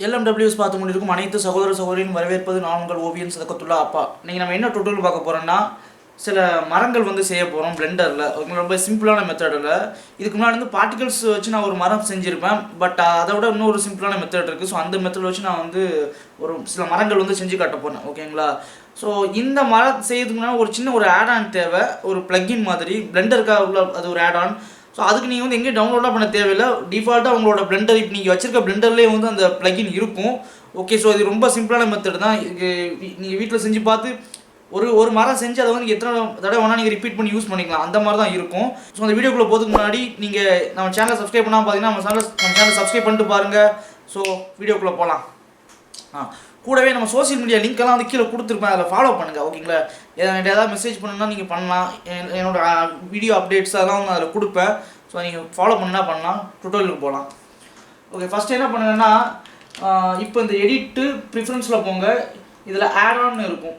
LMWS பார்த்து கொண்டிருக்கும் அனைத்து சகோதர சகோதரியும் வரவேற்பது நான் உங்கள் ஓவியன் சதகத்துல்லா அப்பா. நீங்கள் நம்ம என்ன டுட்டோரியல் பார்க்க போகிறோம்னா, சில மரங்கள் வந்து செய்ய போகிறோம் பிளெண்டரில். ரொம்ப சிம்பிளான மெத்தடில். இதுக்கு முன்னாடி வந்து பார்ட்டிகல்ஸ் வச்சு நான் ஒரு மரம் செஞ்சுருப்பேன். பட் அதை விட இன்னொரு சிம்பிளான மெத்தட் இருக்குது. ஸோ அந்த மெத்தட் வச்சு நான் வந்து ஒரு சில மரங்கள் வந்து செஞ்சு காட்ட போகிறேன். ஓகேங்களா? ஸோ இந்த மரம் செய்யறதுக்கு முன்னாடி ஒரு சின்ன ஒரு ஆட் ஆன் தேவை. ஒரு பிளக்இன் மாதிரி பிளெண்டருக்காக உள்ள அது ஒரு ஆட் ஆன். ஸோ அதுக்கு நீங்கள் வந்து எங்கேயும் டவுன்லோடாக பண்ண தேவையில்லை. டிஃபால்ட்டாக உங்களோட பிளெண்டர் இப்போ நீங்கள் வச்சிருக்க பிளெண்டர்லேயே வந்து அந்த பிளக்இன் இருக்கும். ஓகே, ஸோ இது ரொம்ப சிம்பிளான மெத்தட் தான். நீங்கள் வீட்டில் செஞ்சு பார்த்து ஒரு மரம் செஞ்சு அதை வந்து எத்தனை தடவை வேணால் நீங்கள் ரிப்பீட் பண்ணி யூஸ் பண்ணிக்கலாம். அந்த மாதிரி தான் இருக்கும். ஸோ அந்த வீடியோக்குள்ளே போகிறதுக்கு முன்னாடி நீங்கள் நம்ம சேனலை சப்ஸ்கிரைப் பண்ணால் பார்த்தீங்கன்னா நம்ம சேனலை சப்ஸ்கிரைப் பண்ணிட்டு பாருங்கள். ஸோ வீடியோக்குள்ளே போகலாம். கூடவே நம்ம சோசியல் மீடியா லிங்க்கெல்லாம் வந்து கீழே கொடுத்துருப்பேன், அதில் ஃபாலோ பண்ணுங்கள். ஓகேங்களா? ஏதாவது மெசேஜ் பண்ணணுன்னா நீங்கள் பண்ணலாம். என்னோட வீடியோ அப்டேட்ஸ் அதெல்லாம் வந்து அதில் கொடுப்பேன். ஸோ நீங்கள் ஃபாலோ பண்ணலாம். டுட்டோரியலுக்கு போகலாம். ஓகே, ஃபஸ்ட்டு என்ன பண்ணுங்கன்னா, இப்போ இந்த எடிட்டு ப்ரிஃபரன்ஸில் போங்க. இதில் ஆட் ஆன் இருக்கும்.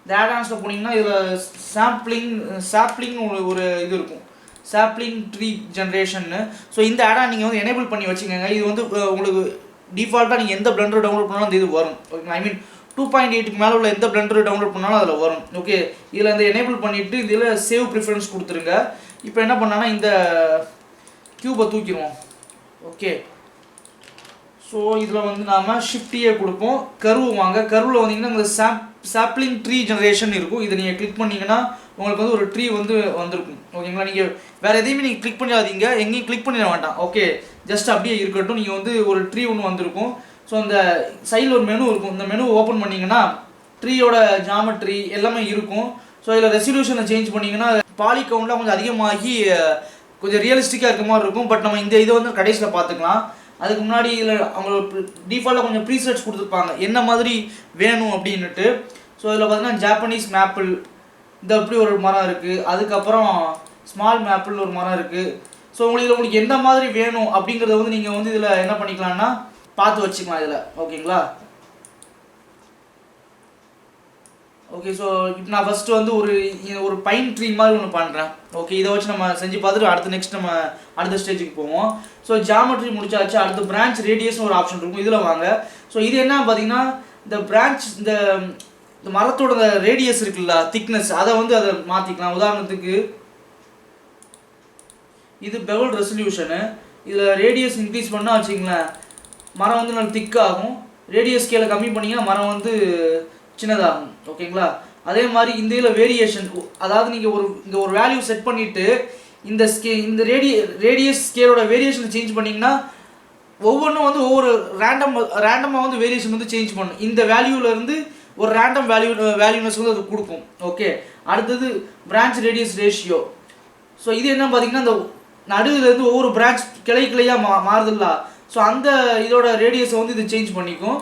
இந்த ஆட் ஆன்ஸில் போனீங்கன்னா இதில் சாப்ளிங் ஒரு இது இருக்கும், சாப்ளிங் ட்ரீ ஜென்ரேஷன்னு. ஸோ இந்த ஆட் ஆன் நீங்கள் வந்து எனேபிள் பண்ணி வச்சுக்கோங்க. இது வந்து உங்களுக்கு டிஃபால்ட்டாக நீங்கள் எந்த பிளெண்டர் டவுன்லோட் பண்ணாலும் அந்த இது வரும். ஓகே, ஐ மீன் 2.8க்கு மேலே உள்ள எந்த பிளெண்டர் டவுன்லோட் பண்ணாலும் அதில் வரும். ஓகே, இதில் இந்த எனேபிள் பண்ணிவிட்டு இதில் சேவ் ப்ரிஃபரன்ஸ் கொடுத்துருங்க. இப்போ என்ன பண்ணான்னா இந்த க்யூபை தூக்கிடுவோம். ஓகே, ஸோ இதில் வந்து நாம் ஷிஃப்டியே கொடுப்போம். கர்வு வாங்க. கர்வில் வந்தீங்கன்னா இந்த சாப்ளிங் ட்ரீ ஜெனரேஷன் இருக்கும். இதை நீங்கள் கிளிக் பண்ணிங்கன்னா உங்களுக்கு வந்து ஒரு ட்ரீ வந்து வந்திருக்கும். ஓகேங்களா? நீங்கள் வேறு எதையுமே நீங்கள் கிளிக் பண்ணிடாதீங்க, எங்கேயும் கிளிக் பண்ணிட வேண்டாம். ஓகே, ஜஸ்ட் அப்படியே இருக்கட்டும். நீங்கள் வந்து ஒரு ட்ரீ ஒன்று வந்திருக்கும். ஸோ அந்த சைடில் ஒரு மெனு இருக்கும். இந்த மெனு ஓப்பன் பண்ணிங்கன்னா ட்ரீயோட ஜாமெட்ரி எல்லாமே இருக்கும். ஸோ இதில் ரெசல்யூஷனை சேஞ்ச் பண்ணிங்கன்னா பாலி கவுண்ட்லாம் கொஞ்சம் அதிகமாகி கொஞ்சம் ரியலிஸ்டிக்காக இருக்க மாதிரி இருக்கும். பட் நம்ம இந்த இதை வந்து கடைசியில் பார்த்துக்கலாம். அதுக்கு முன்னாடி இதில் அவங்க டிஃபால்ட்டாக கொஞ்சம் ப்ரீசெட்ஸ் கொடுத்துருப்பாங்க என்ன மாதிரி வேணும் அப்படின்னுட்டு. ஸோ இதில் பார்த்தீங்கன்னா ஜாப்பனீஸ் மேப்பிள் இந்த அப்படி ஒரு மரம் இருக்குது. அதுக்கப்புறம் ஸ்மால் மேப்பிள் ஒரு மரம் இருக்குது. ஸோ உங்களுக்கு எந்த மாதிரி வேணும் அப்படிங்கிறத வந்து நீங்கள் வந்து இதில் என்ன பண்ணிக்கலாம்னா பார்த்து வச்சுக்கலாம் இதில். ஓகேங்களா? ஓகே, ஸோ இப்போ நான் ஃபஸ்ட்டு வந்து ஒரு பைன் ட்ரீ மாதிரி ஒன்று பண்ணுறேன். ஓகே, இதை வச்சு நம்ம செஞ்சு பார்த்துட்டு நெக்ஸ்ட் நம்ம அடுத்த ஸ்டேஜுக்கு போவோம். ஸோ ஜாமெட்ரி முடிச்சாச்சு. அடுத்து பிரான்ச் ரேடியஸ்னு ஒரு ஆப்ஷன் இருக்கும். இதில் வாங்க. ஸோ இது என்ன பார்த்தீங்கன்னா, இந்த பிரான்ச் இந்த மரத்தோட ரேடியஸ் இருக்குல்ல, திக்னஸ், அதை மாற்றிக்கலாம். உதாரணத்துக்கு இது பெவல் ரெசல்யூஷனு. இதில் ரேடியஸ் இன்க்ரீஸ் பண்ணால் வச்சுங்களேன், மரம் வந்து நல்லா திக்காகும். ரேடியஸ் ஸ்கேலை கம்மி பண்ணிங்கன்னா மரம் வந்து சின்னதாகும். ஓகேங்களா? அதே மாதிரி இந்த இதில் வேரியேஷன், அதாவது நீங்கள் ஒரு வேல்யூ செட் பண்ணிவிட்டு இந்த ரேடியஸ் ஸ்கேலோட வேரியேஷனை சேஞ்ச் பண்ணிங்கன்னா ஒவ்வொன்றும் வந்து ஒவ்வொரு ரேண்டமாக வந்து வேரியேஷன் வந்து சேஞ்ச் பண்ணும். இந்த வேல்யூவிலேருந்து ஒரு ரேண்டம் வேல்யூனஸ் வந்து அது கொடுக்கும். ஓகே, அடுத்தது பிரான்ச் ரேடியஸ் ரேஷியோ. ஸோ இது என்ன பார்த்தீங்கன்னா, இந்த நடுவிலேருந்து ஒவ்வொரு பிரான்ச் கிளையாக மாறுதில்ல. ஸோ அந்த இதோட ரேடியஸை வந்து இது சேஞ்ச் பண்ணிக்கும்.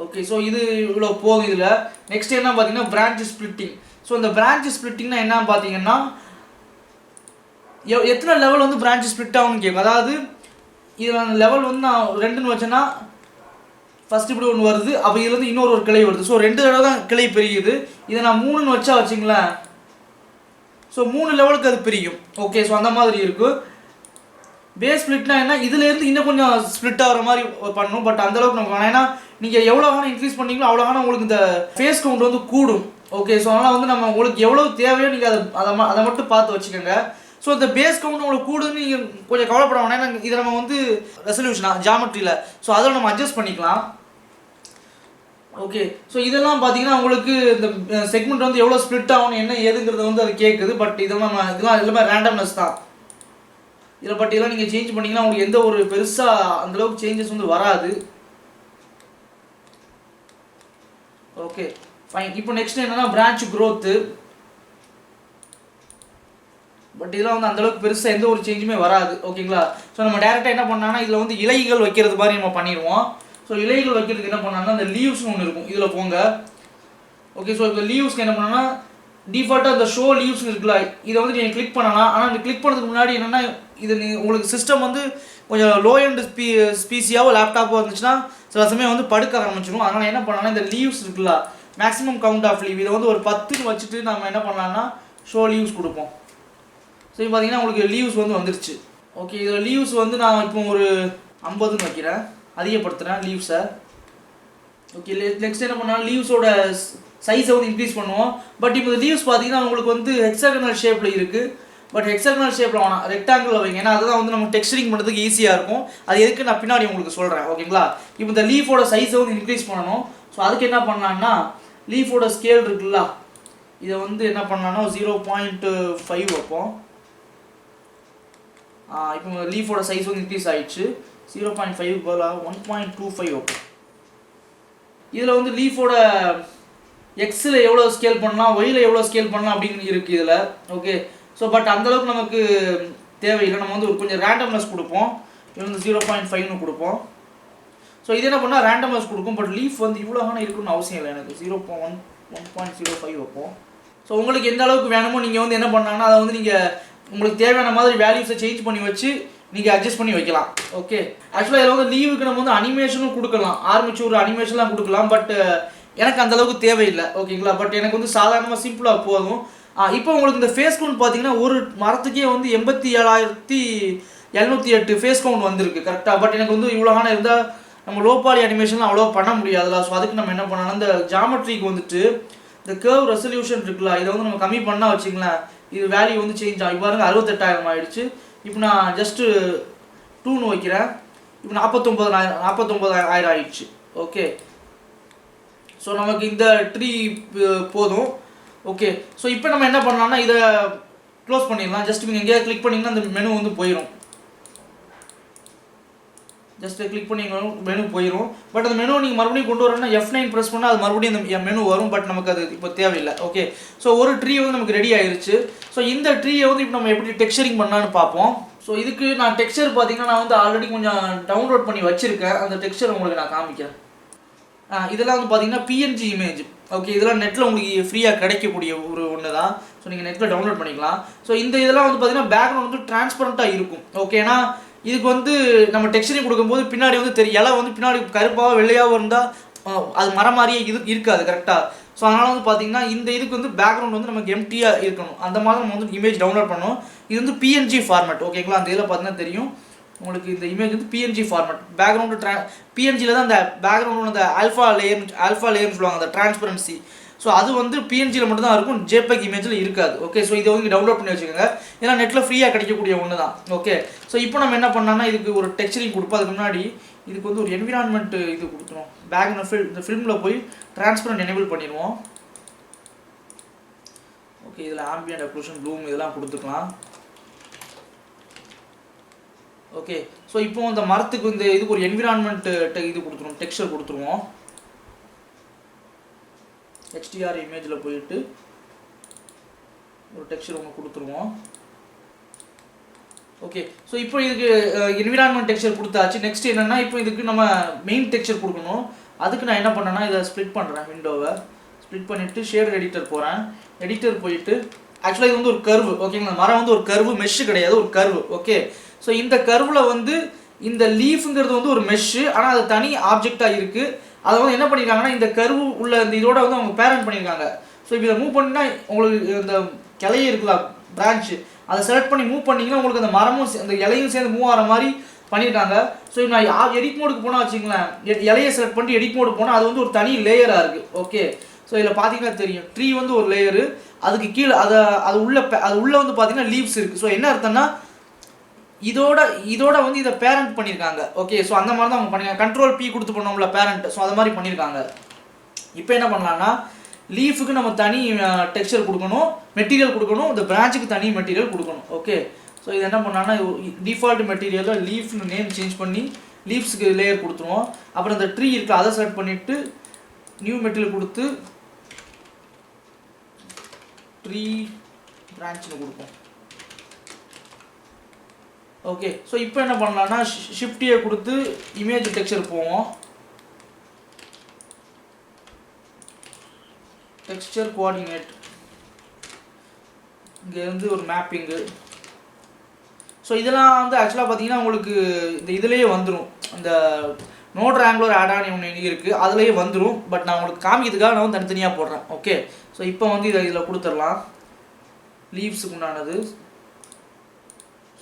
ஓகே, ஸோ இது இவ்வளோ போகும். இதில் நெக்ஸ்ட் என்ன பார்த்தீங்கன்னா பிரான்ச் ஸ்பிளிட்டிங். ஸோ இந்த பிரான்ச் ஸ்பிளிட்டிங்னா என்ன பார்த்தீங்கன்னா, எத்தனை லெவல் வந்து பிரான்ச் ஸ்பிளிட் ஆகும்னு கேட்கும். அதாவது இதில் லெவல் வந்து நான் 2ன்னு வச்சேன்னா ஃபஸ்ட் இப்படி ஒன்று வருது, அப்போ இதுலேருந்து இன்னொரு கிளை வருது. ஸோ 2 தடவை தான் கிளை பெரியுது. இதை நான் 3ன்னு வச்சா வச்சுங்களேன், ஸோ 3 லெவலுக்கு அது பிரியும். ஓகே, ஸோ அந்த மாதிரி இருக்கும். பேஸ் ஸ்ப்ளிட்னா என்ன, இதுலேருந்து இன்னும் கொஞ்சம் ஸ்ப்ளிட் ஆகிற மாதிரி பண்ணணும். பட் அந்தளவுக்கு நம்ம வேணாம். ஏன்னா நீங்கள் எவ்வளோ வேணால் இன்க்ரீஸ் பண்ணிங்களோ அவ்வளோ வேணால் உங்களுக்கு இந்த ஃபேஸ் கவுண்ட் வந்து கூடும். ஓகே, ஸோ அதனால் வந்து நம்ம உங்களுக்கு எவ்வளோ தேவையோ நீங்கள் அதை மட்டும் பார்த்து வச்சுக்கோங்க. ஸோ இந்த பேஸ் கவுண்ட் உங்களுக்கு கூடுதுன்னு நீங்கள் கொஞ்சம் கவலைப்பட வேணாம். ஏன்னா இதை நம்ம வந்து ரெசல்யூஷனாக ஜாமெட்ரியில், ஸோ அதில் நம்ம அட்ஜஸ்ட் பண்ணிக்கலாம். ஓகே, ஸோ இதெல்லாம் பார்த்தீங்கன்னா உங்களுக்கு இந்த செக்மெண்ட் வந்து எவ்வளோ ஸ்ப்ளிட் ஆகணும் என்ன ஏதுங்கிறது வந்து அது கேட்குது. பட் இதெல்லாம் எல்லாமே ரேண்டம்னஸ் தான் இதில். பட் இதெல்லாம் நீங்கள் சேஞ்ச் பண்ணிங்கன்னா உங்களுக்கு எந்த ஒரு பெருசாக அந்தளவுக்கு சேஞ்சஸ் வந்து வராது. Okay, fine. இப்போ நெக்ஸ்ட் என்னென்னா பிரான்ச் க்ரோத்து. பட் இதெல்லாம் வந்து அந்தளவுக்கு பெருசாக எந்த ஒரு சேஞ்சுமே வராது. ஓகேங்களா? ஸோ நம்ம டேரெக்டாக என்ன பண்ணாங்கன்னா இதில் வந்து இலைகள் வைக்கிறது மாதிரி நம்ம பண்ணிடுவோம். ஸோ இலைகள் வைக்கிறதுக்கு என்ன பண்ணாங்கன்னா இந்த லீவ்ஸ்னு ஒன்று இருக்கும், இதில் போங்க. ஓகே, ஸோ இப்போ லீவ்ஸ்க்கு என்ன பண்ணோன்னா டிஃபால்ட்டாக இந்த ஷோ லீவ்ஸ் இருக்குல்ல, இதை வந்து நீங்கள் கிளிக் பண்ணலாம். ஆனால் இந்த கிளிக் பண்ணுறதுக்கு முன்னாடி என்னென்னா, இது உங்களுக்கு சிஸ்டம் வந்து கொஞ்சம் லோ எண்ட் ஸ்பீசியாவோ லேப்டாப்போ இருந்துச்சுன்னா சில சமயம் வந்து படுக்க ஆரம்பிச்சிடும். அதனால் என்ன பண்ணலாம்னா இந்த லீவ்ஸ் இருக்குல்ல, மேக்ஸிமம் கவுண்ட் ஆஃப் லீவ், இதை வந்து ஒரு 10ன்னு வச்சுட்டு நம்ம என்ன பண்ணலாம்னா ஷோ லீவ்ஸ் கொடுப்போம். ஸோ இப்போ பார்த்தீங்கன்னா உங்களுக்கு லீவ்ஸ் வந்து வந்துருச்சு. ஓகே, இதில் லீவ்ஸ் வந்து நான் இப்போ ஒரு 50ன்னு வைக்கிறேன், அதிகப்படுத்துகிறேன் லீவ்ஸை. ஓகே, நெக்ஸ்ட் என்ன பண்ணாலும் லீவ்ஸோட சைஸை வந்து இன்க்ரீஸ் பண்ணுவோம். பட் இப்போ லீவ்ஸ் பார்த்தீங்கன்னா உங்களுக்கு வந்து ஹெக்ஸாகனல் ஷேப்பில் இருக்குது. பட் ஹெக்ஸாகனல் ஷேப்பில் வேணாம், ரெக்டாங்கிள் வைங்க. ஏன்னா அதுதான் வந்து நம்ம டெக்ஸ்டரிங் பண்ணுறதுக்கு ஈஸியாக இருக்கும். அது எதுக்கு நான் பின்னாடி உங்களுக்கு சொல்கிறேன். ஓகேங்களா, இப்போ இந்த லீஃபோட சைஸை வந்து இன்க்ரீஸ் பண்ணணும். ஸோ அதுக்கு என்ன பண்ணலான்னா லீஃபோட ஸ்கேல் இருக்குல்ல, இதை வந்து என்ன பண்ணலான்னா 0.5 வைப்போம். இப்போ லீஃபோட சைஸ் வந்து இன்க்ரீஸ் ஆகிடுச்சு. 0.5 பதிலாக 1.25 வைப்போம். இதில் வந்து லீஃபோட எக்ஸில் எவ்வளோ ஸ்கேல் பண்ணலாம், ஒயில் எவ்வளோ ஸ்கேல் பண்ணலாம் அப்படின்னு இருக்குது இதில். ஓகே, ஸோ பட் அந்தளவுக்கு நமக்கு தேவையில்லை. நம்ம வந்து ஒரு கொஞ்சம் ரேண்டம்னஸ் கொடுப்போம். இது வந்து 0.5ன்னு கொடுப்போம். ஸோ இது என்ன பண்ணால் ரேண்டம்னஸ் கொடுக்கும். பட் லீஃப் வந்து இவ்வளோகான இருக்குன்னு அவசியம் இல்லை. எனக்கு 1.05 வைப்போம். ஸோ உங்களுக்கு எந்த அளவுக்கு வேணுமோ நீங்கள் வந்து என்ன பண்ணாங்கன்னா அதை வந்து நீங்கள் உங்களுக்கு தேவையான மாதிரி வேல்யூஸை சேஞ்ச் பண்ணி வச்சு நீங்கள் அட்ஜஸ்ட் பண்ணி வைக்கலாம். ஓகே, ஆக்சுவலாக இதில் வந்து லீவுக்கு நம்ம வந்து அனிமேஷனும் கொடுக்கலாம், ஆர்மிச்சூர் அனிமேஷன்லாம் கொடுக்கலாம். பட் எனக்கு அந்தளவுக்கு தேவையில்லை. ஓகேங்களா, பட் எனக்கு வந்து சாதாரணமாக சிம்பிளாக போதும். இப்போ உங்களுக்கு இந்த ஃபேஸ் கவுண்ட் பார்த்தீங்கன்னா ஒரு மரத்துக்கே வந்து 87,708 ஃபேஸ் கவுண்ட் வந்திருக்கு கரெக்டாக. பட் எனக்கு வந்து இவ்வளோகான இருந்தால் நம்ம லோபாலி அனிமேஷன்லாம் அவ்வளோ பண்ண முடியாதுல்ல. ஸோ அதுக்கு நம்ம என்ன பண்ணோம்னா இந்த ஜாமெட்ரிக்கு வந்துட்டு இந்த கர்வ் ரெசல்யூஷன் இருக்குல்ல, இதை வந்து நம்ம கம்மி பண்ணால் வச்சிங்களேன், இது வேல்யூ வந்து சேஞ்ச் ஆகும். இப்போ பாருங்க 68,000 ஆகிடுச்சு. இப்போ நான் ஜஸ்ட்டு 2ன்னு வைக்கிறேன். இப்போ 49,000 ஆகிடுச்சு. ஓகே, ஸோ நமக்கு இந்த ட்ரீ போதும். ஓகே, ஸோ இப்போ நம்ம என்ன பண்ணலாம்னா இதை க்ளோஸ் பண்ணிடலாம். ஜஸ்ட் நீங்கள் எங்கேயாவது கிளிக் பண்ணிங்கன்னா அந்த மெனு வந்து போயிடும். ஜஸ்ட் கிளிக் பண்ணிங்கன்னா மெனு போயிடும். பட் அந்த மெனு நீங்கள் மறுபடியும் கொண்டு வரணும்னா F9 ப்ரெஸ் பண்ணால் அது மறுபடியும் அந்த மெனு வரும். பட் நமக்கு அது இப்போ தேவையில்லை. ஓகே, ஸோ ஒரு ட்ரீ வந்து நமக்கு ரெடி ஆயிடுச்சு. ஸோ இந்த ட்ரீயை வந்து இப்போ நம்ம எப்படி டெக்ஸ்சரிங் பண்ணலான்னு பார்ப்போம். ஸோ இதுக்கு நான் டெக்ஸ்சர் பார்த்தீங்கன்னா நான் வந்து ஆல்ரெடி கொஞ்சம் டவுன்லோட் பண்ணி வச்சுருக்கேன். அந்த டெக்ஸ்சர் உங்களுக்கு நான் காமிக்கிறேன். இதெல்லாம் வந்து பார்த்தீங்கன்னா PNG இமேஜ். ஓகே, இதெல்லாம் நெட்டில் உங்களுக்கு ஃப்ரீயாக கிடைக்கக்கூடிய ஒரு ஒன்று தான். ஸோ நீங்கள் நெட்டில் டவுன்லோட் பண்ணிக்கலாம். ஸோ இதெல்லாம் வந்து பார்த்தீங்கன்னா பேக்ரவுண்ட் வந்து டிரான்ஸ்பரண்ட்டாக இருக்கும். ஓகே, ஏன்னா இதுக்கு வந்து நம்ம டெக்ஸ்சரிங் கொடுக்கும்போது பின்னாடி வந்து இலை வந்து பின்னாடி கருப்பாக வெள்ளையாகவும் இருந்தால் அது மரம் மாதிரியே இருக்காது கரெக்டாக. ஸோ அதனால் வந்து பார்த்தீங்கன்னா இந்த இதுக்கு வந்து பேக்ரவுண்ட் வந்து நமக்கு எம்டியாக இருக்கணும். அந்த மாதிரி நம்ம வந்து இமேஜ் டவுன்லோட் பண்ணணும். இது வந்து PNG ஃபார்மேட். ஓகேங்களா, அந்த இதில் பார்த்தீங்கன்னா தெரியும் உங்களுக்கு. இந்த இமேஜ் வந்து PNG ஃபார்மேட். பேக்ரவுண்டு PNGயில் தான் அந்த பேக்ரவுண்ட் அந்த ஆல்ஃபா லேயர்னு சொல்லுவாங்க, அந்த டிரான்ஸ்பரன்சி. ஸோ அது வந்து PNGயில் மட்டும்தான் இருக்கும், JPEG இமேஜில் இருக்காது. ஓகே, ஸோ இதை வந்து டவுன்லோட் பண்ணி வச்சுக்கோங்க. ஏன்னா நெட்டில் ஃப்ரீயாக கிடைக்கக்கூடிய ஒன்று தான். ஓகே, ஸோ இப்போ நம்ம என்ன பண்ணோம்னா இதுக்கு ஒரு டெக்ஸ்சரிங் கொடுப்போம். அதுக்கு முன்னாடி இதுக்கு வந்து ஒரு என்விரான்மெண்ட் இது கொடுத்துருவோம். இந்த ஃபில்மில் போய் டிரான்ஸ்பரண்ட் எனேபிள் பண்ணிடுவோம். ஓகே, இதில் ஆம்பியன்ட் அக்ளூஷன் ப்ளூம் இதெல்லாம் கொடுத்துக்கலாம். ஓகே, ஸோ இப்போ இந்த மரத்துக்கு இந்த இதுக்கு ஒரு என்விரான்மெண்ட் இது கொடுத்துருவோம், டெக்ஸ்சர் கொடுத்துருவோம். HDR இமேஜில் போயிட்டு ஒரு டெக்ஸ்சர் ஒன்று கொடுத்துருவோம். ஓகே, ஸோ இப்போ இதுக்கு என்விரான்மெண்ட் டெக்ஸ்சர் கொடுத்தாச்சு. நெக்ஸ்ட் என்னென்னா இப்போ இதுக்கு நம்ம மெயின் டெக்ஸ்சர் கொடுக்கணும். அதுக்கு நான் என்ன பண்ணேன்னா இதை ஸ்ப்ளிட் பண்ணுறேன். விண்டோவை ஸ்ப்ளிட் பண்ணிவிட்டு ஷேடர் எடிட்டர் போகிறேன். எடிட்டர் போயிட்டு ஆக்சுவலாக இது வந்து ஒரு கர்வு. ஓகேங்களா, மரம் வந்து ஒரு கர்வு, மெஷ்ஷு கிடையாது, ஒரு கர்வு. ஓகே, ஸோ இந்த கர்வில் வந்து இந்த லீஃப்ங்கிறது வந்து ஒரு மெஷ்ஷு, ஆனால் அது தனி ஆப்ஜெக்டாக இருக்குது. அதை வந்து என்ன பண்ணியிருக்காங்கன்னா இந்த கர்வு உள்ள இந்த இதோட வந்து அவங்க பேரண்ட் பண்ணியிருக்காங்க. ஸோ இப்போ இதை மூவ் பண்ணினா உங்களுக்கு இந்த கிளையே இருக்குல்ல, பிரான்ச்சு, அதை செலக்ட் பண்ணி மூவ் பண்ணிங்கன்னா உங்களுக்கு அந்த மரமும் அந்த இலையும் சேர்ந்து மூவ் ஆகிற மாதிரி பண்ணியிருக்காங்க. ஸோ நான் எடிட் மோடுக்கு போனால் வச்சுங்களேன், இலையை செலக்ட் பண்ணிட்டு எடிட் மோடு போனால் அது வந்து ஒரு தனி லேயராக இருக்குது. ஓகே, ஸோ இதில் பார்த்தீங்கன்னா தெரியும் ட்ரீ வந்து ஒரு லேயரு, அதுக்கு கீழே அது உள்ளே வந்து பார்த்தீங்கன்னா லீவ்ஸ் இருக்குது. ஸோ என்ன அர்த்தம்னா இதோட வந்து இதை பேரண்ட் பண்ணியிருக்காங்க. ஓகே, ஸோ அந்த மாதிரி தான் அவங்க பண்ணியிருக்காங்க. கண்ட்ரோல் P கொடுத்து பண்ணோம்ல பேரண்ட், ஸோ அது மாதிரி பண்ணியிருக்காங்க. இப்போ என்ன பண்ணலான்னா லீஃபுக்கு நம்ம தனி டெக்ஸ்சர் கொடுக்கணும், மெட்டீரியல் கொடுக்கணும், இந்த பிரான்ச்சுக்கு தனி மெட்டீரியல் கொடுக்கணும். ஓகே, ஸோ இது என்ன பண்ணலான்னா டிஃபால்ட் மெட்டீரியலில் லீஃப்னு நேம் சேஞ்ச் பண்ணி லீவ்ஸுக்கு லேயர் கொடுத்துருவோம். அப்புறம் இந்த ட்ரீ இருக்குது அதை செலக்ட் பண்ணிவிட்டு நியூ மெட்டீரியல் கொடுத்து ட்ரீ பிரான்ச்னு கொடுப்போம். ஓகே, ஸோ இப்போ என்ன பண்ணலான்னா ஷிஃப்டியை கொடுத்து இமேஜ் டெக்ஸ்சர் போவோம். டெக்ஸ்சர் கோஆர்டினேட் இங்கேருந்து ஒரு மேப்பிங்கு. ஸோ இதெல்லாம் வந்து ஆக்சுவலாக பார்த்தீங்கன்னா உங்களுக்கு இந்த இதுலேயே வந்துடும். அந்த நோட் ஆங்குலர் ஆடான் ஒன்று இருக்குது, அதுலேயே வந்துடும். பட் நான் உங்களுக்கு காமிக்கிறதுக்காக நான் வந்து தனித்தனியாக போடுறேன். ஓகே, ஸோ இப்போ வந்து இதில் கொடுத்துடலாம் லீவ்ஸுக்கு உண்டானது.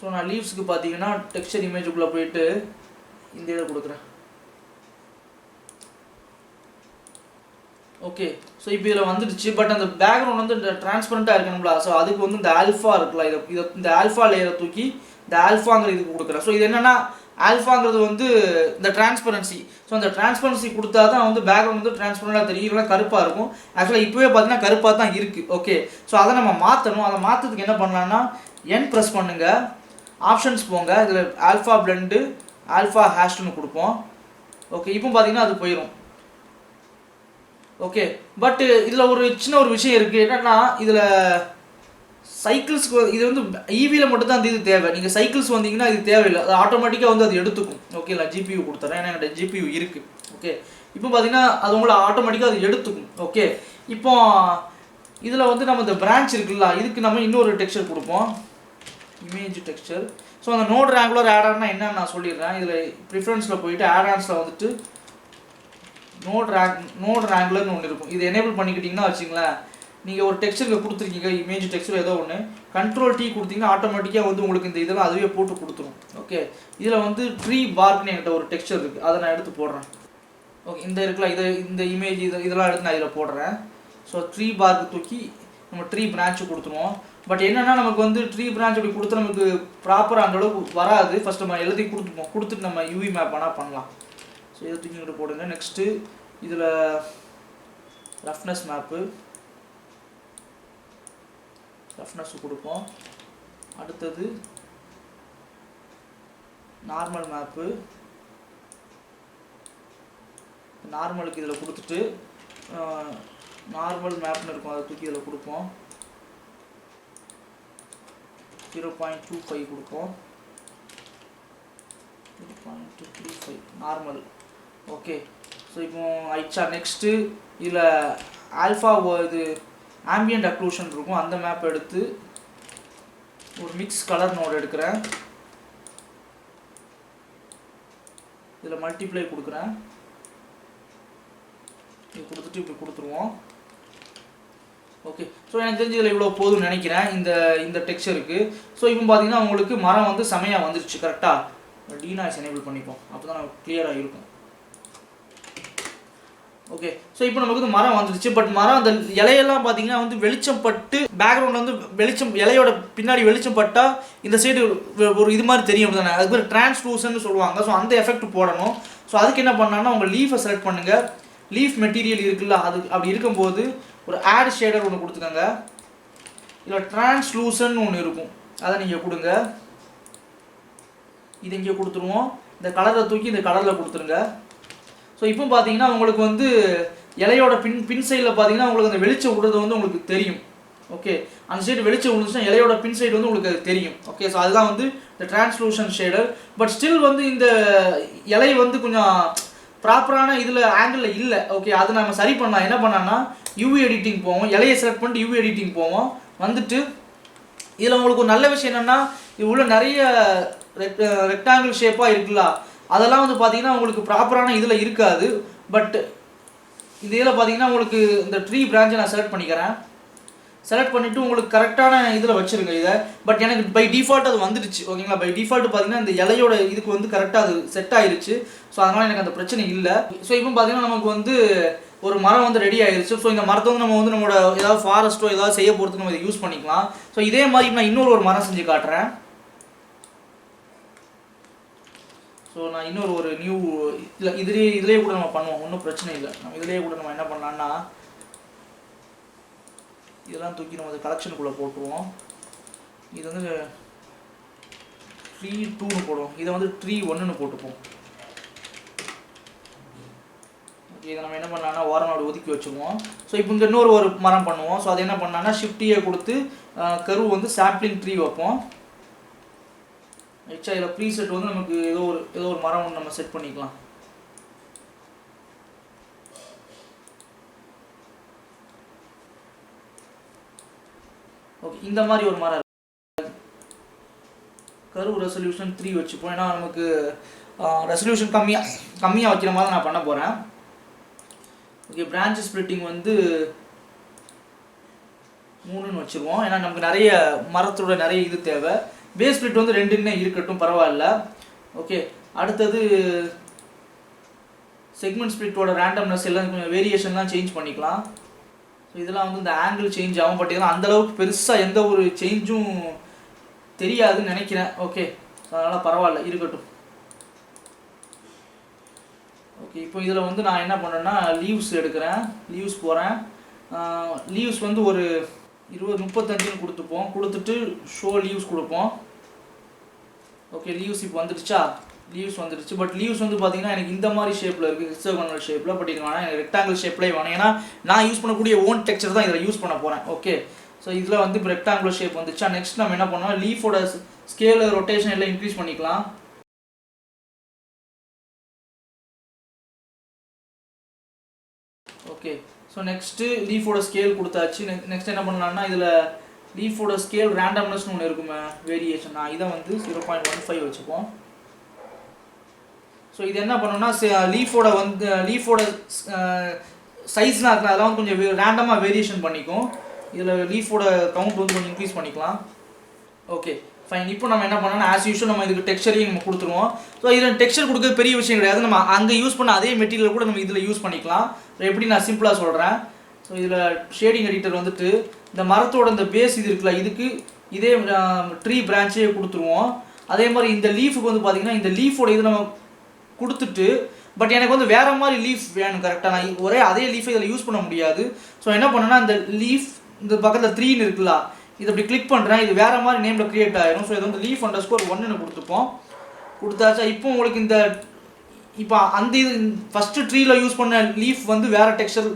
ஸோ நான் லீவ்ஸுக்கு பார்த்தீங்கன்னா டெக்ஸ்சர் இமேஜுக்குள்ளே போயிட்டு இந்த இதை கொடுக்குறேன். ஓகே, ஸோ இப்போ இதில் வந்துடுச்சு. பட் அந்த பேக்ரவுண்ட் வந்து டிரான்ஸ்பரண்ட்டாக இருக்கணும்ல. ஸோ அதுக்கு வந்து இந்த ஆல்ஃபா இருக்குல்ல, இதை இந்த ஆல்ஃபா லேயரை தூக்கி இந்த ஆல்ஃபாங்கிற இதுக்கு கொடுக்குறேன். ஸோ இது என்னென்னா ஆல்ஃபாங்கிறது வந்து இந்த டிரான்ஸ்பரன்சி. ஸோ அந்த டிரான்ஸ்பரன்சி கொடுத்தா தான் வந்து பேக்ரவுண்ட் வந்து டிரான்ஸ்பரண்டாக தெரியும், இல்லைனா கருப்பாக இருக்கும். ஆக்சுவலாக இப்போவே பார்த்தீங்கன்னா கருப்பாக தான் இருக்குது. ஓகே, ஸோ அதை நம்ம மாற்றணும். அதை மாற்றத்துக்கு என்ன பண்ணலான்னா என் ப்ரெஸ் பண்ணுங்கள், ஆப்ஷன்ஸ் போங்க, இதில் ஆல்ஃபா பிளெண்டு ஆல்ஃபா ஹேஷ்டுன்னு கொடுப்போம். ஓகே, இப்போ பார்த்தீங்கன்னா அது போயிடும். ஓகே, பட் இதில் ஒரு சின்ன ஒரு விஷயம் இருக்குது. என்னென்னா இதில் சைக்கிள்ஸ்க்கு இது வந்து ஈவியில் மட்டும்தான் அந்த இது தேவை. நீங்கள் சைக்கிள்ஸ் வந்தீங்கன்னா இது தேவையில்லை, அது ஆட்டோமேட்டிக்காக வந்து அது எடுத்துக்கும். ஓகே, நான் ஜிபியூ கொடுத்துறேன், ஏன்னா என்கிட்ட ஜிபியூ இருக்குது. ஓகே, இப்போ பார்த்தீங்கன்னா அது உங்களை ஆட்டோமேட்டிக்காக அது எடுத்துக்கும். ஓகே, இப்போ இதில் வந்து நம்ம இந்த பிரான்ச் இருக்குல்ல, இதுக்கு நம்ம இன்னொரு டெக்ஸ்சர் கொடுப்போம், இமேஜ் டெக்ஸ்சர். ஸோ அந்த நோட் ரேங்குலர் ஆட் ஆன்னா என்னன்னு நான் சொல்லிடுறேன். இதில் ப்ரிஃபரன்ஸில் போயிட்டு ஆட் ஆன்ஸில் வந்துட்டு நோட் ரேங்குலர்னு ஒன்று இருக்கும். இது எனேபிள் பண்ணிக்கிட்டிங்கன்னா வச்சுங்களேன், நீங்கள் ஒரு டெக்ஸ்சருக்கு கொடுத்துருக்கீங்க, இமேஜ் டெக்ஸ்சர் ஏதோ ஒன்று, கண்ட்ரோல் T கொடுத்தீங்கன்னா ஆட்டோமேட்டிக்காக வந்து உங்களுக்கு இந்த இதெல்லாம் அதுவே போட்டு கொடுத்துரும். ஓகே, இதில் வந்து ட்ரீ பார்க்னு என்கிட்ட ஒரு டெக்ஸ்சர் இருக்குது, அதை நான் எடுத்து போடுறேன். ஓகே, இந்த இருக்குல்ல, இந்த இமேஜ் இதெல்லாம் எடுத்து நான் இதில் போடுறேன். ஸோ ட்ரீ பார்க்கு தூக்கி நம்ம ட்ரீ பிரான்ச்சு கொடுத்துருவோம். பட் என்னென்னா நமக்கு வந்து ட்ரீ பிரான்ச் அப்படி கொடுத்து நமக்கு ப்ராப்பராக அந்தளவுக்கு வராது. ஃபஸ்ட் நம்ம எல்லாத்தையும் கொடுத்துட்டு நம்ம யூவி மேப் ஆனால் பண்ணலாம். ஸோ இதை தூக்கிக்கிட்டு போடுங்க. நெக்ஸ்ட்டு இதில் ரஃப்னஸ் மேப்பு, ரஃப்னஸ் கொடுப்போம். அடுத்தது நார்மல் மேப்பு, நார்மலுக்கு இதில் கொடுத்துட்டு நார்மல் மேப்னு இருக்கும், அதை தூக்கி இதில் கொடுப்போம். 0.25 கொடுப்போம், 0.235 நார்மல். ஓகே, ஸோ இப்போ ஆயிடுச்சா. நெக்ஸ்ட்டு இதில் ஆல்ஃபா இது ஆம்பியன்ட் அக்ளூஷன் இருக்கும், அந்த மேப் எடுத்து ஒரு மிக்ஸ் கலர் நோட் எடுக்கிறேன். இதில் மல்டிப்ளை கொடுக்குறேன், இது கொடுத்துட்டு இப்படி கொடுத்துருவோம். ஓகே, ஸோ எனக்கு தெரிஞ்சு இதில் இவ்வளோ போதும்னு நினைக்கிறேன் இந்த டெக்ஸ்சருக்கு. ஸோ இப்போ பார்த்தீங்கன்னா உங்களுக்கு மரம் வந்து செமையாக வந்துருச்சு. கரெக்டாக டீனாய்ஸ் எனேபிள் பண்ணிப்போம், அப்போ தான் நமக்கு கிளியராக இருக்கும். ஓகே, ஸோ இப்போ நமக்கு வந்து மரம் வந்துருச்சு. பட் மரம் அந்த இலையெல்லாம் பார்த்தீங்கன்னா வந்து வெளிச்சம் பட்டு பேக்ரவுண்டில் வந்து வெளிச்சம், இலையோட பின்னாடி வெளிச்சம் பட்டால் இந்த சைடு ஒரு இது மாதிரி தெரியும் தானே, அது பேர் டிரான்ஸ்லூசன்னு சொல்லுவாங்க. ஸோ அந்த எஃபெக்ட் போடணும். ஸோ அதுக்கு என்ன பண்ணான்னா உங்கள் லீஃபை செலக்ட் பண்ணுங்கள். லீஃப் மெட்டீரியல் இருக்குல்ல, அது அப்படி இருக்கும்போது ஒரு ஆட் ஷேடர் ஒன்று கொடுத்துக்கோங்க. இல்லை டிரான்ஸ்லூசன் ஒன்று இருக்கும், அதை நீங்கள் கொடுங்க. இது இங்கே கொடுத்துருவோம். இந்த கலரை தூக்கி இந்த கலரில் கொடுத்துருங்க. ஸோ இப்போ பார்த்தீங்கன்னா உங்களுக்கு வந்து இலையோட பின் சைடில் பார்த்தீங்கன்னா உங்களுக்கு அந்த வெளிச்சம் விடுறது வந்து உங்களுக்கு தெரியும். ஓகே, அந்த சைடு வெளிச்சம் விழுந்துச்சுன்னா இலையோட பின் சைடு வந்து உங்களுக்கு அது தெரியும். ஓகே, ஸோ அதுதான் வந்து இந்த டிரான்ஸ்லூஷன் ஷேடர். பட் ஸ்டில் வந்து இந்த இலை வந்து கொஞ்சம் ப்ராப்பரான இதில் ஆங்கிளில் இல்லை. ஓகே, அதை நம்ம சரி பண்ணலாம். என்ன பண்ணான்னா யூவி எடிட்டிங் போவோம், இலையை செலக்ட் பண்ணிட்டு யூவி எடிட்டிங் போவோம். வந்துட்டு இதில் உங்களுக்கு ஒரு நல்ல விஷயம் என்னென்னா, இது உள்ள நிறைய ரெக்டாங்கிள் ஷேப்பாக இருக்குல்ல, அதெல்லாம் வந்து பார்த்தீங்கன்னா உங்களுக்கு ப்ராப்பரான இதில் இருக்காது. பட் இந்த இதில் பார்த்தீங்கன்னா உங்களுக்கு இந்த ட்ரீ பிரான்ச்சை நான் செலக்ட் பண்ணிக்கிறேன். செலக்ட் பண்ணிவிட்டு உங்களுக்கு கரெக்டான இதில் வச்சுருங்க இதை. பட் எனக்கு பை டிஃபால்ட் அது வந்துடுச்சு. ஓகேங்களா, பை டிஃபால்ட் பார்த்தீங்கன்னா இந்த இலையோட இதுக்கு வந்து கரெக்டாக அது செட் ஆகிடுச்சு. ஸோ அதனால் எனக்கு அந்த பிரச்சனை இல்லை. ஸோ இப்போ பார்த்தீங்கன்னா நமக்கு வந்து ஒரு மரம் வந்து ரெடி ஆகிடுச்சு. ஸோ இந்த மரத்தை வந்து நம்ம வந்து நம்மளோட ஏதாவது ஃபாரஸ்ட்டோ ஏதாவது செய்ய போகிறதுக்கு நம்ம இதை யூஸ் பண்ணிக்கலாம். ஸோ இதே மாதிரி நான் இன்னொரு மரம் செஞ்சு காட்டுறேன். ஸோ நான் இன்னொரு ஒரு நியூ இல்லை இதிலே கூட நம்ம பண்ணுவோம், ஒன்றும் பிரச்சனை இல்லை. நம்ம இதிலேயே கூட நம்ம என்ன பண்ணலான்னா இதெல்லாம் தூக்கி நம்ம கலெக்ஷனுக்குள்ளே போட்டுருவோம். இது வந்து ட்ரீ 2ன்னு போடுவோம், இதை வந்து ட்ரீ 1ன்னு போட்டுப்போம். ஓகே, இதை நம்ம என்ன பண்ணலான்னா ஓரனோட ஒதுக்கி வச்சுருவோம். ஸோ இப்போ இங்கே இன்னொரு ஒரு மரம் பண்ணுவோம். ஸோ அது என்ன பண்ணலான்னா ஷிஃப்டியை கொடுத்து கரு வந்து சாப்ளிங் ட்ரீ வைப்போம். ஆக்சுவலாக இதில் ப்ரீசெட் வந்து நமக்கு ஏதோ ஒரு மரம் ஒன்று நம்ம செட் பண்ணிக்கலாம். ஓகே, இந்த மாதிரி ஒரு மரம் கரு ரெசல்யூஷன் 3 வச்சுப்போம். ஏன்னா நமக்கு ரெசல்யூஷன் கம்மியாக வைக்கிற மாதிரி நான் பண்ண போகிறேன். ஓகே, பிரான்ச் ஸ்ப்ளிட்டிங் வந்து 3ன்னு வச்சுருவோம். ஏன்னா நமக்கு நிறைய மரத்தோட நிறைய இது தேவை. பேஸ் ஸ்பிளிட் வந்து 2ன்னே இருக்கட்டும், பரவாயில்ல. ஓகே, அடுத்தது செக்மெண்ட் ஸ்பிளிட்டோட ரேண்டம்னஸ் எல்லாம் கொஞ்சம் வேரியேஷன்லாம் சேஞ்ச் பண்ணிக்கலாம். ஸோ இதெல்லாம் வந்து இந்த ஆங்கிள் சேஞ்ச் ஆகும், பட் இதெல்லாம் அந்தளவுக்கு பெருசாக எந்த ஒரு சேஞ்சும் தெரியாதுன்னு நினைக்கிறேன். ஓகே, அதனால் பரவாயில்ல, இருக்கட்டும். ஓகே, இப்போ இதில் வந்து நான் என்ன பண்ணுறேன்னா லீவ்ஸ் எடுக்கிறேன், லீவ்ஸ் போகிறேன். லீவ்ஸ் வந்து ஒரு 20-35 கொடுத்துட்டு ஷோ லீவ்ஸ் கொடுப்போம். ஓகே, லீவ்ஸ் இப்போ வந்துடுச்சா? லீவ்ஸ் வந்துடுச்சு. பட் லீவ்ஸ் வந்து பார்த்தீங்கன்னா எனக்கு இந்த மாதிரி ஷேப்பில் இருக்குது, ஹெக்ஸாகனல் ஷேப்பில். பட் இது வேணால் எனக்கு ரெக்டாங்கிள் ஷேப்லேயே வேணும், ஏன்னா நான் யூஸ் பண்ணக்கூடிய ஓன் டெக்ஸ்சர் தான் இதில் யூஸ் பண்ண போகிறேன். ஓகே, ஸோ இதில் வந்து இப்போ ரெக்டாங்குலர் ஷேப் வந்துச்சா. நெக்ஸ்ட் நம்ம என்ன பண்ணோம், லீஃபோட ஸ்கேலு ரொட்டேஷன் எல்லாம் இன்க்ரீஸ் பண்ணிக்கலாம். ஓகே, ஸோ நெக்ஸ்ட்டு லீஃபோட ஸ்கேல் கொடுத்தாச்சு. நெக்ஸ்ட் என்ன பண்ணலாம்னா இதில் லீஃபோட ஸ்கேல் ரேண்டம்னஸ்னு ஒன்று இருக்குமே, வேரியேஷன், இதை வந்து 0.15 வச்சுப்போம். ஸோ இது என்ன பண்ணோம்னா லீஃபோட சைஸ்லாம் இருக்கலாம், அதெல்லாம் வந்து கொஞ்சம் ரேண்டமாக வேரியேஷன் பண்ணிக்கும். இதில் லீஃபோட கவுண்ட் வந்து கொஞ்சம் இன்க்ரீஸ் பண்ணிக்கலாம். Okay fine. இப்போ நம்ம என்ன பண்ணோம்னா ஆஸ் யூஷுவல் நம்ம இதுக்கு டெக்ஸ்சரையும் நம்ம கொடுத்துருவோம். ஸோ இதில் டெக்ஸ்சர் கொடுக்க பெரிய விஷயம் கிடையாது, நம்ம அங்கே யூஸ் பண்ண அதே மெட்டீரியல் கூட நம்ம இதில் யூஸ் பண்ணிக்கலாம். எப்படி நான் சிம்பிளாக சொல்கிறேன். ஸோ இதில் ஷேடிங் எடிட்டர் வந்துட்டு இந்த மரத்தோட இந்த பேஸ் இது இருக்குல்ல, இதுக்கு இதே ட்ரீ பிரான்ச்சே கொடுத்துருவோம். அதே மாதிரி இந்த லீஃபுக்கு வந்து பார்த்திங்கன்னா இந்த லீஃபோட இது நம்ம கொடுத்துட்டு, பட் எனக்கு வந்து வேறு மாதிரி லீஃப் வேணும் கரெக்டாக. நான் ஒரே அதே லீஃபை இதில் யூஸ் பண்ண முடியாது. ஸோ என்ன பண்ணேன்னா இந்த லீஃப் இந்த பக்கத்தில் 3ன்னு இருக்குல்ல, இது அப்படி கிளிக் பண்ணுறேன், இது வேறு மாதிரி நேமில் க்ரியேட் ஆகிடும். ஸோ இது வந்து leaf_1 கொடுத்துப்போம். கொடுத்தாச்சா. இப்போ உங்களுக்கு இப்போ அந்த இது ஃபஸ்ட்டு ட்ரீயில் யூஸ் பண்ண லீஃப் வந்து வேறு டெக்ஸ்சர்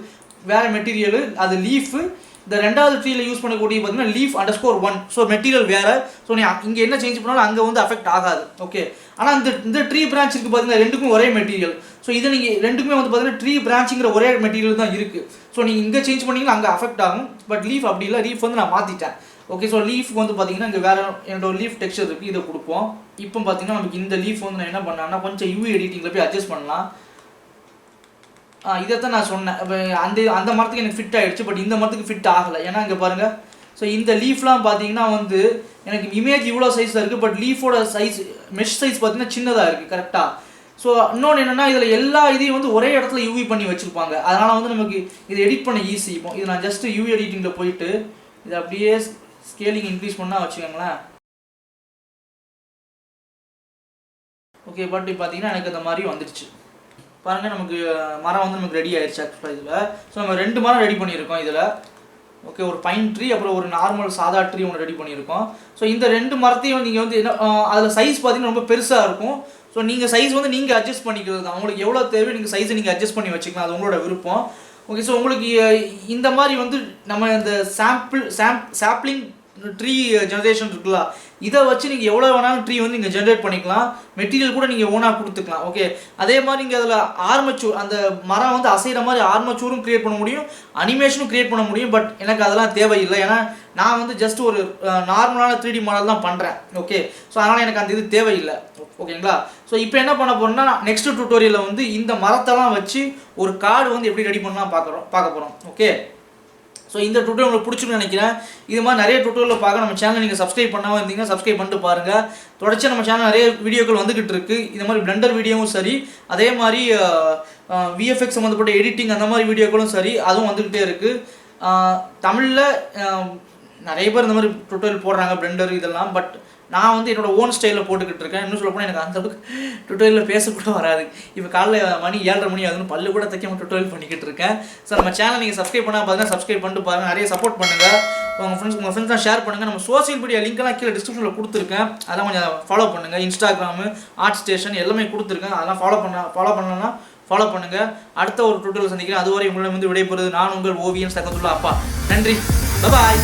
வேறு மெட்டீரியல், அது லீஃபு. இந்த ரெண்டாவது ட்ரீயில் யூஸ் பண்ணக்கூடிய பார்த்தீங்கன்னா leaf_1. ஸோ மெட்டீரியல் வேறு. ஸோ நீ இங்கே என்ன சேஞ்ச் பண்ணாலும் அங்கே வந்து அஃபெக்ட் ஆகாது. ஓகே, ஆனால் இந்த ட்ரீ பிரான்ச் இருக்குது பார்த்தீங்கன்னா ரெண்டுக்கும் ஒரே மெட்டீரியல். ஸோ இதை நீங்கள் ரெண்டுக்குமே வந்து பார்த்தீங்கன்னா ட்ரீ பிரான்ச்சுங்கிற ஒரே மெட்டீரியல் தான் இருக்குது. ஸோ நீங்கள் இங்கே சேஞ்ச் பண்ணிங்கன்னா அங்கே அஃபெக்ட் ஆகும். பட் லீஃப் அப்படி இல்லை, லீஃப் வந்து நான் மாற்றிட்டேன். ஓகே, ஸோ லீஃப் வந்து பார்த்தீங்கன்னா இங்கே வேறு என்னோட லீஃப் டெக்ஸ்சர் இருக்குது, இதை கொடுப்போம். இப்போ பார்த்தீங்கன்னா நமக்கு இந்த லீஃப் வந்து நான் என்ன பண்ணேன்னா கொஞ்சம் யூவி எடிட்டிங்கில் போய் அட்ஜஸ்ட் பண்ணலாம். இதைத்தான் நான் சொன்னேன், அந்த மரத்துக்கு எனக்கு ஃபிட் ஆகிடுச்சு, பட் இந்த மரத்துக்கு ஃபிட் ஆகலை. ஏன்னா இங்கே பாருங்கள், ஸோ இந்த லீஃப்லாம் பார்த்தீங்கன்னா வந்து எனக்கு இமேஜ் இவ்வளோ சைஸில் இருக்குது, பட் லீஃபோட சைஸ் மெஷ் சைஸ் பார்த்தீங்கன்னா சின்னதாக இருக்குது கரெக்டாக. ஸோ இன்னொன்று என்னென்னா இதில் எல்லா இதையும் வந்து ஒரே இடத்துல யூவி பண்ணி வச்சுருப்பாங்க, அதனால் வந்து நமக்கு இதை எடிட் பண்ண ஈஸி. இப்போ இது நான் ஜஸ்ட்டு யூவி எடிட்டிங்கில் போயிட்டு இதை அப்படியே ஸ்கேலிங் இன்க்ரீஸ் பண்ணால் வச்சுக்கோங்களேன். ஓகே, பட் இப்போ பார்த்தீங்கன்னா எனக்கு அந்த மாதிரி வந்துடுச்சு பாருங்கள். நமக்கு மரம் வந்து நமக்கு ரெடி ஆயிடுச்சு ஆக்சுவலாக இதில். ஸோ நம்ம 2 மரம் ரெடி பண்ணியிருக்கோம் இதில். ஓகே, ஒரு பைன் ட்ரீ அப்புறம் ஒரு நார்மல் சாதா ட்ரீ ஒன்று ரெடி பண்ணியிருக்கோம். ஸோ இந்த 2 மரத்தையும் நீங்கள் வந்து என்ன அதில் சைஸ் பார்த்தீங்கன்னா ரொம்ப பெருசாக இருக்கும். ஸோ நீங்கள் சைஸ் வந்து நீங்கள் அட்ஜஸ்ட் பண்ணிக்கிறது தான், உங்களுக்கு எவ்வளோ தேவை நீங்கள் சைஸை நீங்கள் அட்ஜஸ்ட் பண்ணி வச்சுக்கலாம், அது உங்களோட விருப்பம். ஓகே, ஸோ உங்களுக்கு இந்த மாதிரி வந்து நம்ம இந்த சாப்ளிங் ட்ரீ ஜெனரேஷன் இருக்குல்ல, இதை வச்சு நீங்கள் எவ்வளோ வேணாலும் ட்ரீ வந்து நீங்கள் ஜென்ரேட் பண்ணிக்கலாம். மெட்டீரியல் கூட நீங்கள் ஓனாக கொடுத்துக்கலாம். ஓகே, அதே மாதிரி நீங்கள் அதில் ஆர்மச்சூர் அந்த மரம் வந்து அசைகிற மாதிரி ஆர்மச்சூரும் க்ரியேட் பண்ண முடியும், அனிமேஷனும் க்ரியேட் பண்ண முடியும். பட் எனக்கு அதெல்லாம் தேவையில்லை, ஏன்னா நான் வந்து ஜஸ்ட் ஒரு நார்மலான 3D மாடல் தான் பண்ணுறேன். ஓகே, ஸோ அதனால் எனக்கு அந்த இது தேவையில்லை. ஓகேங்களா. ஸோ இப்போ என்ன பண்ண போகிறோம்னா நெக்ஸ்ட் டியூட்டோரியலில் வந்து இந்த மரத்தெல்லாம் வச்சு ஒரு கார்டு வந்து எப்படி ரெடி பண்ணலாம் பார்க்க போகிறோம். ஓகே, ஸோ இந்த டுட்டோரியல் உங்களுக்கு பிடிச்சிருக்குன்னு நினைக்கிறேன். இது மாதிரி நிறைய டுட்டோரியல் பார்க்க நம்ம சேனல் நீங்கள் சப்ஸ்கிரைப் பண்ணாமல் இருந்தீங்கன்னா சப்ஸ்கிரைப் பண்ணிட்டு பாருங்கள். தொடர்ச்சி நம்ம சேனல் நிறைய வீடியோக்கள் வந்துக்கிட்டு இருக்குது. இந்த மாதிரி பிளெண்டர் வீடியோவும் சரி, அதே மாதிரி விஎஃப்எக்ஸ் சம்மந்தப்பட்ட எடிட்டிங் அந்த மாதிரி வீடியோக்களும் சரி, அதுவும் வந்துக்கிட்டே இருக்குது. தமிழில் நிறைய பேர் இந்த மாதிரி டுட்டோரியல் போடுறாங்க பிளெண்டர் இதெல்லாம். பட் நான் வந்து என்னோட ஓன் ஸ்டைலில் போட்டுக்கிட்டு இருக்கேன். இன்னும் சொல்ல போனால் எனக்கு அந்தளவுக்கு டுட்டோரியலில் பேசக்கூட வராது. இப்போ காலைல மணி 7:30 மணி ஆகுதுன்னு பல்லு கூட தைக்காம டுட்டோரியல் பண்ணிக்கிட்டு இருக்கேன். ஸோ நம்ம சேனல் நீங்கள் சப்ஸ்கிரைப் பண்ணால் பார்த்தீங்கன்னா சப்ஸ்கிரைப் பண்ணிட்டு பாருங்கள், நிறைய சப்போர்ட் பண்ணுங்கள். உங்கள் ஃப்ரெண்ட்ஸ்லாம் ஷேர் பண்ணுங்கள். நம்ம சோசியல் மீடியா லிங்க்லாம் கீழே டிஸ்கிரிப்ஷனில் கொடுத்துருக்கேன், அதெல்லாம் கொஞ்சம் ஃபாலோ பண்ணுங்கள். இன்ஸ்டாகிராமு, ஆர்ட் ஸ்டேஷன் எல்லாமே கொடுத்துருக்கேன், அதெல்லாம் ஃபாலோ பண்ணலன்னா ஃபாலோ பண்ணுங்கள். அடுத்த ஒரு டுட்டோரியல் சந்திக்கிறேன். அதுவரை உங்களிடம் வந்து விடைபெறுவது நான் உங்கள் ஓவியன் சகத்துல்லா அப்பா. நன்றி, பாய்.